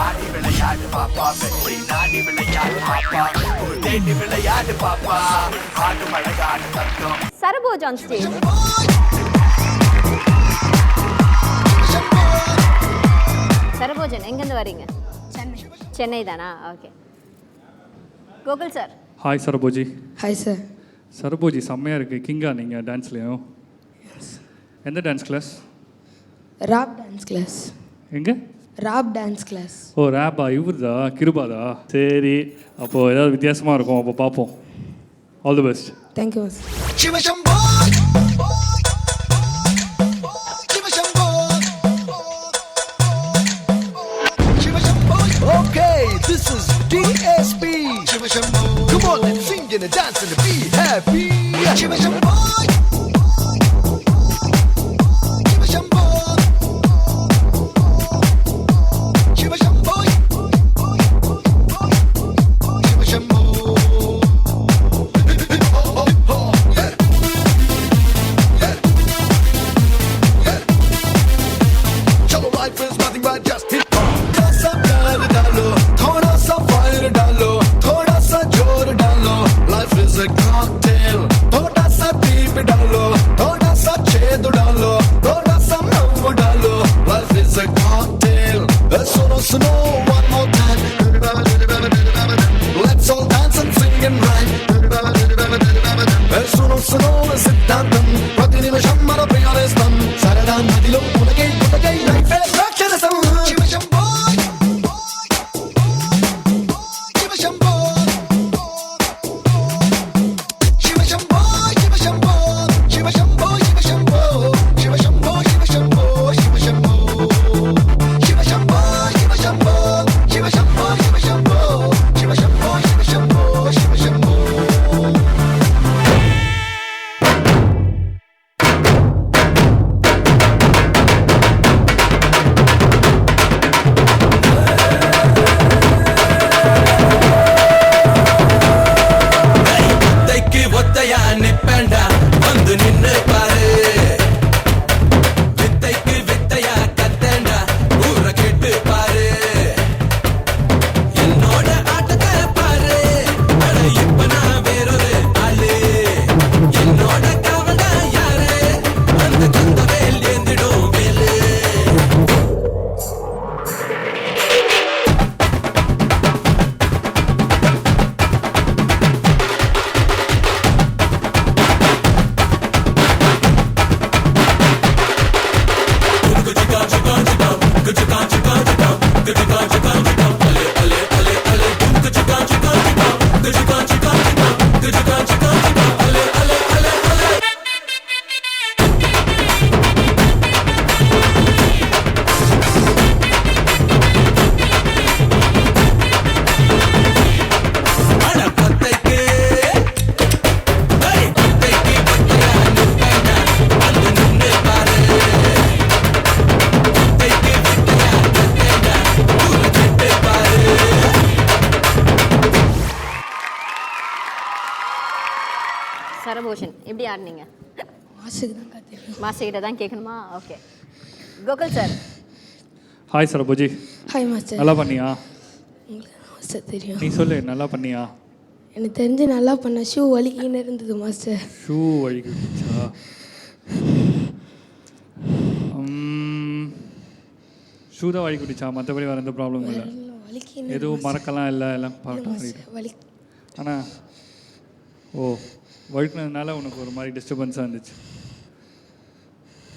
ஆடி விளையாடு பாப்பா வெற்றி நாடி விளையாடு பாப்பா தேடி விளையாடு பாப்பா ஆடு மழகாடு தத்தம். Serfoji on stage. சரபோஜன் எங்கேருந்து வரீங்க? சென்னை தானா? Okay. Gokul sir. Hi Serfoji. Hi sir. Saraboji செம்மையாக இருக்குது. கிங்கா நீங்கள் டான்ஸ்லேயும்? எந்த dance class? Rap dance class. எங்கே? Rap dance class. ஓ ரேப்பா, இவருதா கிருபாதா? சரி, அப்போது ஏதாவது வித்தியாசமாக இருக்கும், அப்போ பார்ப்போம். All the best. Thank you. Okay, this is DSP. Come on, let's sing and dance and be happy. Shiva Shambho. Shiva Shambho. Shiva Shambho. Shiva Shambho. Chalo, life is nothing but just hip hop. थोड़ा सा fire डालो, थोड़ा सा जोर डालो. Life is a cocktail. थोड़ा सा deep डालो, थोड़ा सा छेद डालो, थोड़ा सा love डालो. Life is a cocktail. सुनो सुनो one more time. Let's all dance and sing and rhyme. सुनो सुनो सिद्धांतम प्रति निमिषं मन प्रियनेस्तं सरदा नदिलो उनके उनके life is राक्षसं. शिव शंभो. சரபோஜன் எப்படி ஆடினீங்க? மாஸ்டர்கிட்ட தான் கேட்கணுமா? Okay. Gokul sir. Hi Serfoji. Hi master. நல்லா பண்ணியா? மாஸ்டர் தெரியும். நீ சொல்லு, நல்லா பண்ணியா? எனக்கு தெரிஞ்சு நல்லா பண்ண. ஷூ வலிக்கின்னு இருந்தது மாஸ்டர். ஷூ வலிக்குச்சா? ஷூ தான் வலிக்குச்சா? மற்றபடி வேறு எந்த ப்ராப்ளமும் இல்லை? எதுவும் மறக்கலாம் இல்லை, எல்லாம் பாட்டு. ஆனால் ஓ வழுக்கினதுனால உனக்கு ஒரு மாதிரி டிஸ்டர்பன்ஸாக இருந்துச்சு.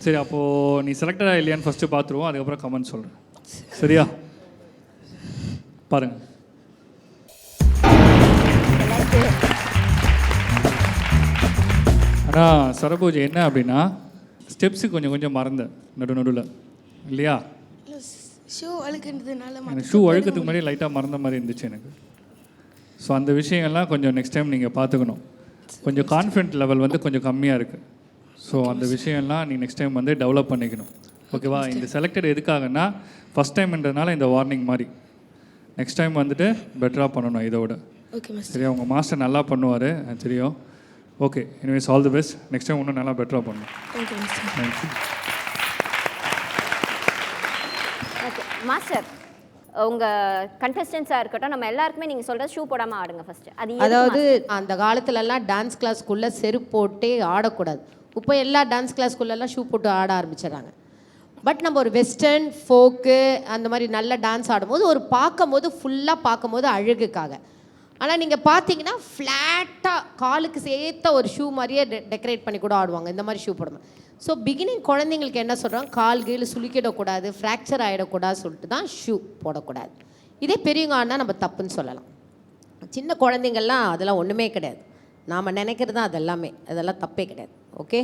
சரி, அப்போது நீ செலக்டடாக இல்லையான்னு ஃபஸ்ட்டு பார்த்துருவோம், அதுக்கப்புறம் கமெண்ட் சொல்கிறேன். சரியா? பாருங்கள். ஆனால் சரபோஜி என்ன அப்படின்னா ஸ்டெப்ஸு கொஞ்சம் மறந்தேன் நடுவில் இல்லையா? ஷூ அழுக்குன்றதுனால எனக்கு ஷூ அழுக்கிறதுக்கு முன்னாடி லைட்டாக மறந்த மாதிரி இருந்துச்சு எனக்கு. ஸோ அந்த விஷயங்கள்லாம் கொஞ்சம் நெக்ஸ்ட் டைம் நீங்கள் பார்த்துக்கணும். கொஞ்சம் கான்ஃபிடென்ட் லெவல் வந்து கொஞ்சம் கம்மியாக இருக்குது. ஸோ அந்த விஷயம்லாம் நீ நெக்ஸ்ட் டைம் வந்து டெவலப் பண்ணிக்கணும். ஓகேவா? இந்த செலக்டட் எதுக்காகன்னா ஃபஸ்ட் டைம்ன்றதுனால இந்த வார்னிங் மாதிரி. நெக்ஸ்ட் டைம் வந்துட்டு பெட்டராக பண்ணணும் இதோட. சரியா? உங்கள் மாஸ்டர் நல்லா பண்ணுவார், அது தெரியும். Okay, anyways all the best. Next time இன்னும் நல்லா பெட்டராக பண்ணணும். தேங்க்யூ. ஓகே மாஸ்டர், உங்கள் கண்டஸ்டன்ஸாக இருக்கட்டும், நம்ம எல்லாருக்குமே நீங்கள் சொல்கிற ஷூ போடாமல் ஆடுங்க ஃபஸ்ட்டு. அது அதாவது அந்த காலத்துலலாம் டான்ஸ் கிளாஸ்க்குள்ளே செருப்பு போட்டே ஆடக்கூடாது. இப்போ எல்லா டான்ஸ் கிளாஸ்க்குள்ளெல்லாம் ஷூ போட்டு ஆட ஆரம்பிச்சிடுறாங்க. பட் நம்ம ஒரு வெஸ்டர்ன் ஃபோக்கு அந்த மாதிரி நல்ல டான்ஸ் ஆடும்போது ஒரு பார்க்கும்போது ஃபுல்லாக பார்க்கும்போது அழகுக்காக. ஆனால் நீங்கள் பார்த்தீங்கன்னா ஃப்ளாட்டாக காலுக்கு சேர்த்த ஒரு ஷூ மாதிரியே டெக்கரேட் பண்ணி கூட ஆடுவாங்க இந்த மாதிரி ஷூ போடுவோம். ஸோ பிகினிங் குழந்தைங்களுக்கு என்ன சொல்கிறாங்க, கால் கீழே சுளுக்கிடக்கூடாது, ஃப்ராக்சர் ஆகிடக்கூடாது சொல்லிட்டு தான் ஷூ போடக்கூடாது. இதே பெரியவங்க ஆனால் நம்ம தப்புன்னு சொல்லலாம். சின்ன குழந்தைங்கள்லாம் அதெல்லாம் ஒன்றுமே கிடையாது. நாம் நினைக்கிறது தான் அதெல்லாமே, அதெல்லாம் தப்பே கிடையாது. ஓகே.